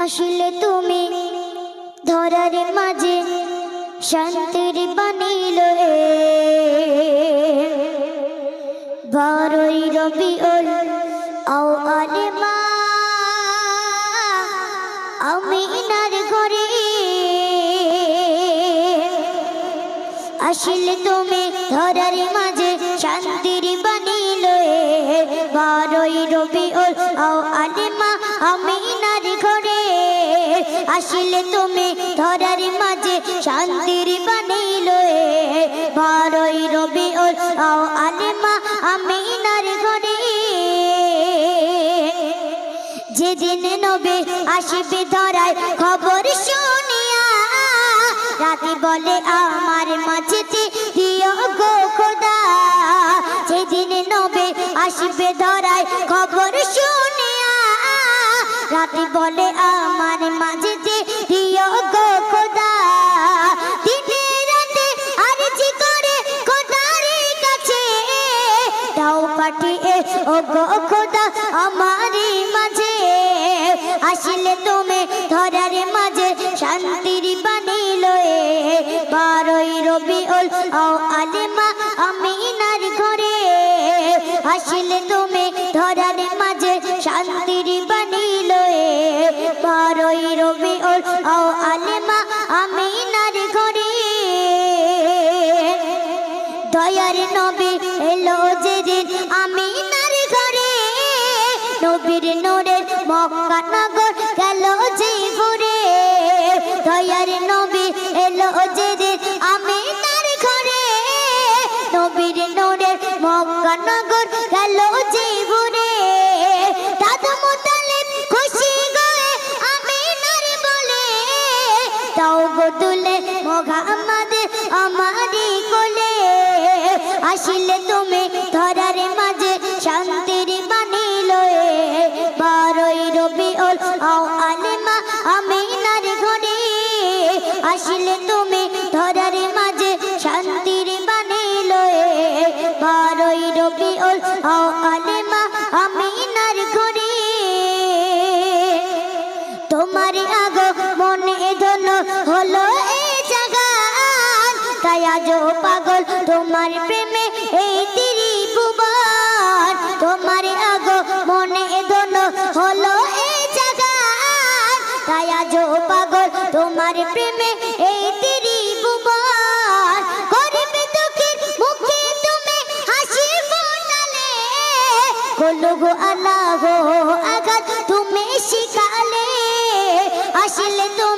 আসলে তুমি ধরার মাঝে শান্তির বাণীল বারোই রবিউল আউয়ালে মা আমিনার ঘরে আসলে তুমি ধরার মাঝে শান্তির বাণীল বারোই রবিউল আউয়ালে মা আমিনার ঘরে আসলে তুমি ধরার মাঝে শান্তির বাণীল বারোই রবিউল আউয়ালে মা আমিনার ঘরে যেদিন নবী আসবে ধরায় খবর শুনিয়া রাতে বলে আমার মাঝেতে দিও গো খোদা যেদিন নবী আসবে ধরায় খবর শুনিয়া রাতে বলে আমার মাঝেতে দিও গো খোদা দিনে রাতে আরজি করে খোদার কাছে দাও পাঠিয়ে ও গো খোদা আমারই মাঝে আসলে তুমি ধরার মাঝে শান্তির বাণীল বারোই রবিউল আউয়ালে মা আমিনার ঘরে আসলে তুমি ধরার মাঝে শান্তির বাণীল বারোই রবিউল আউয়ালে মা আমিনার ঘরে দয়ার নবী এলো যেদিন আমিনার ঘরে নবীর নূরের মক্কা নগর গেল যে ঘুরে দয়ার নবী এলো যেদিন আমিনার ঘরে নবীর নূরের মক্কা নগর গেল যে ঘুরে দাদু মুতালিব খুশি গয়ে আমিনার বলে দাও গো তুলে মুহাম্মদ আমারই কোলে আসলে তুমি ধরার মাঝে শান্তির বাণীল বারোই রবিউল আউয়ালে মা আমিনার ঘরে আসলে তুমি ধরার মাঝে শান্তির বাণীল বারোই রবিউল আউয়ালে মা আমিনার ঘরে তোমার আগো মনে ধন হলো এই জাগান তাই আজও পাগল তোমার প্রেমে এই ত্রিভুবন তোমার আগো মনে ধন হলো এই জাগান তাই আজও পাগল তোমার প্রেমে এই ত্রিভুবন গরিব দুঃখীর মুখে তুমি হাসি ফোটালে বলো গো আল্লাহ আঘাত তুমি শিখালে আসলে তুমি